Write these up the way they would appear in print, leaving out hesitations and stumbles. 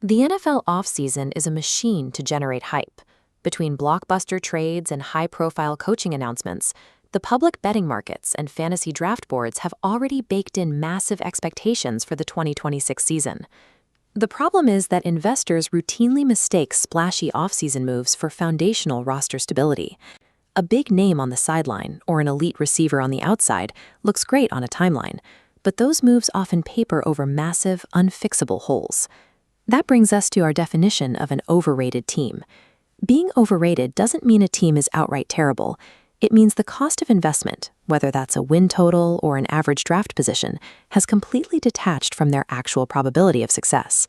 The NFL offseason is a machine to generate hype. Between blockbuster trades and high-profile coaching announcements, the public betting markets and fantasy draft boards have already baked in massive expectations for the 2026 season. The problem is that investors routinely mistake splashy offseason moves for foundational roster stability. A big name on the sideline or an elite receiver on the outside looks great on a timeline, but those moves often paper over massive, unfixable holes. That brings us to our definition of an overrated team. Being overrated doesn't mean a team is outright terrible. It means the cost of investment, whether that's a win total or an average draft position, has completely detached from their actual probability of success.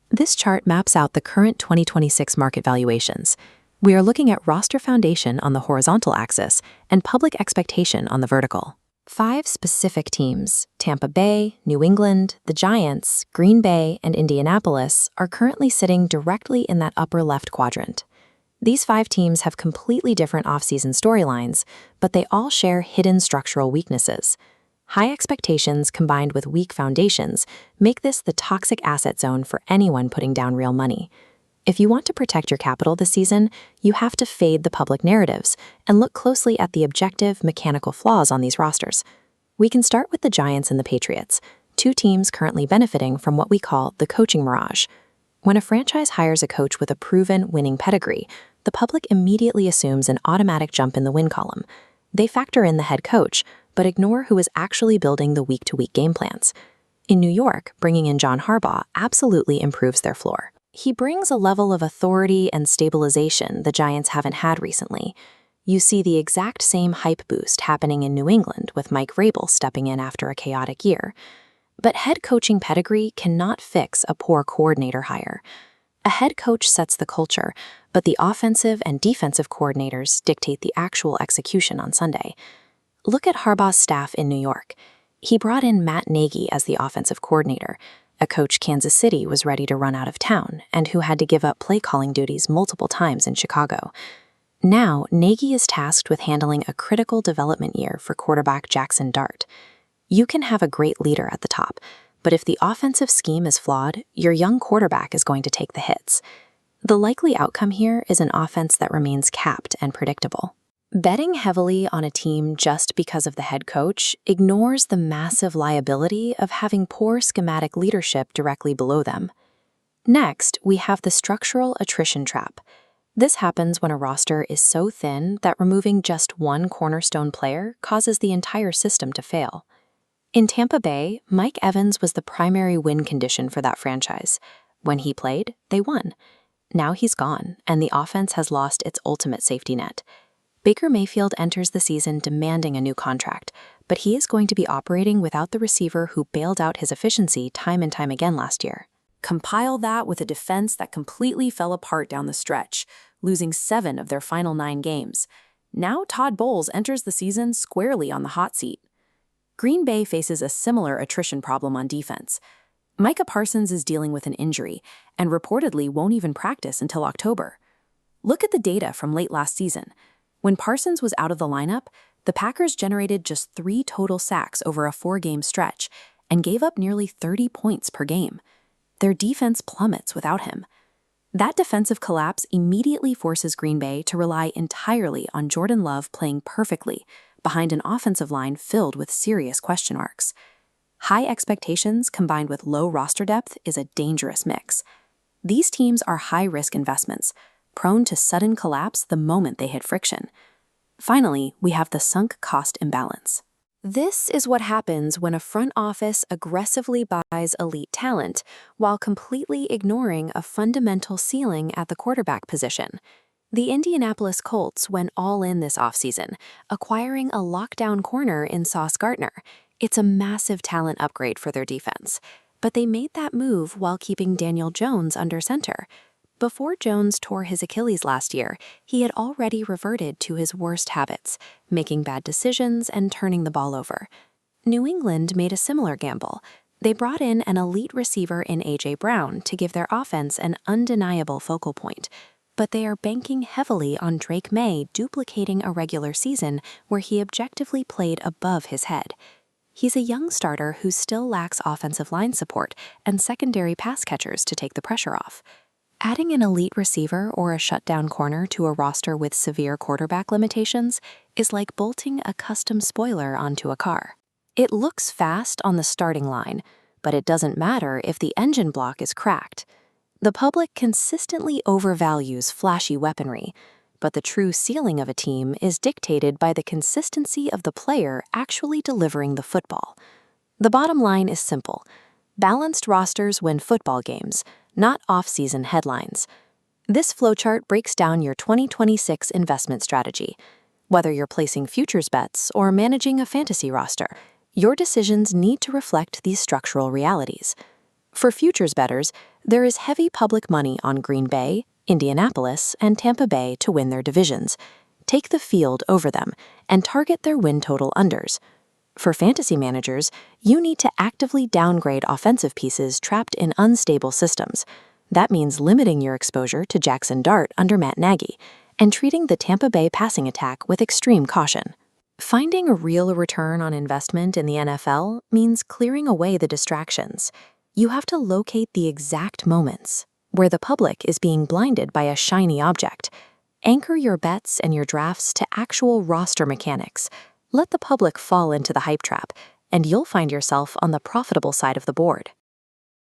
This chart maps out the current 2026 market valuations. We are looking at roster foundation on the horizontal axis and public expectation on the vertical. 5 specific teams, Tampa Bay, New England, the Giants, Green Bay, and Indianapolis, are currently sitting directly in that upper left quadrant. These 5 teams have completely different offseason storylines, but they all share hidden structural weaknesses. High expectations combined with weak foundations make this the toxic asset zone for anyone putting down real money. If you want to protect your capital this season, you have to fade the public narratives and look closely at the objective, mechanical flaws on these rosters. We can start with the Giants and the Patriots, 2 teams currently benefiting from what we call the coaching mirage. When a franchise hires a coach with a proven winning pedigree, the public immediately assumes an automatic jump in the win column. They factor in the head coach, but ignore who is actually building the week-to-week game plans. In New York, bringing in John Harbaugh absolutely improves their floor. He brings a level of authority and stabilization the Giants haven't had recently. You see the exact same hype boost happening in New England with Mike Vrabel stepping in after a chaotic year. But head coaching pedigree cannot fix a poor coordinator hire. A head coach sets the culture, but the offensive and defensive coordinators dictate the actual execution on Sunday. Look at Harbaugh's staff in New York. He brought in Matt Nagy as the offensive coordinator, a coach Kansas City was ready to run out of town and who had to give up play-calling duties multiple times in Chicago. Now, Nagy is tasked with handling a critical development year for quarterback Jackson Dart. You can have a great leader at the top, but if the offensive scheme is flawed, your young quarterback is going to take the hits. The likely outcome here is an offense that remains capped and predictable. Betting heavily on a team just because of the head coach ignores the massive liability of having poor schematic leadership directly below them. Next, we have the structural attrition trap. This happens when a roster is so thin that removing just one cornerstone player causes the entire system to fail. In Tampa Bay, Mike Evans was the primary win condition for that franchise. When he played, they won. Now he's gone, and the offense has lost its ultimate safety net. Baker Mayfield enters the season demanding a new contract, but he is going to be operating without the receiver who bailed out his efficiency time and time again last year. Compile that with a defense that completely fell apart down the stretch, losing 7 of their final 9 games. Now Todd Bowles enters the season squarely on the hot seat. Green Bay faces a similar attrition problem on defense. Micah Parsons is dealing with an injury and reportedly won't even practice until October. Look at the data from late last season. When Parsons was out of the lineup, the Packers generated just 3 total sacks over a 4-game stretch and gave up nearly 30 points per game. Their defense plummets without him. That defensive collapse immediately forces Green Bay to rely entirely on Jordan Love playing perfectly behind an offensive line filled with serious question marks. High expectations combined with low roster depth is a dangerous mix. These teams are high-risk investments, prone to sudden collapse the moment they hit friction. Finally, we have the sunk cost imbalance. This is what happens when a front office aggressively buys elite talent while completely ignoring a fundamental ceiling at the quarterback position. The Indianapolis Colts went all in this offseason, acquiring a lockdown corner in Sauce Gardner. It's a massive talent upgrade for their defense, but they made that move while keeping Daniel Jones under center. Before Jones tore his Achilles last year, he had already reverted to his worst habits, making bad decisions and turning the ball over. New England made a similar gamble. They brought in an elite receiver in A.J. Brown to give their offense an undeniable focal point, but they are banking heavily on Drake May duplicating a regular season where he objectively played above his head. He's a young starter who still lacks offensive line support and secondary pass catchers to take the pressure off. Adding an elite receiver or a shutdown corner to a roster with severe quarterback limitations is like bolting a custom spoiler onto a car. It looks fast on the starting line, but it doesn't matter if the engine block is cracked. The public consistently overvalues flashy weaponry, but the true ceiling of a team is dictated by the consistency of the player actually delivering the football. The bottom line is simple. Balanced rosters win football games, not off-season headlines. This flowchart breaks down your 2026 investment strategy. Whether you're placing futures bets or managing a fantasy roster, your decisions need to reflect these structural realities. For futures bettors, there is heavy public money on Green Bay, Indianapolis, and Tampa Bay to win their divisions. Take the field over them and target their win total unders. For fantasy managers, you need to actively downgrade offensive pieces trapped in unstable systems. That means limiting your exposure to Jackson Dart under Matt Nagy and treating the Tampa Bay passing attack with extreme caution. Finding a real return on investment in the NFL means clearing away the distractions. You have to locate the exact moments where the public is being blinded by a shiny object. Anchor your bets and your drafts to actual roster mechanics. Let the public fall into the hype trap, and you'll find yourself on the profitable side of the board.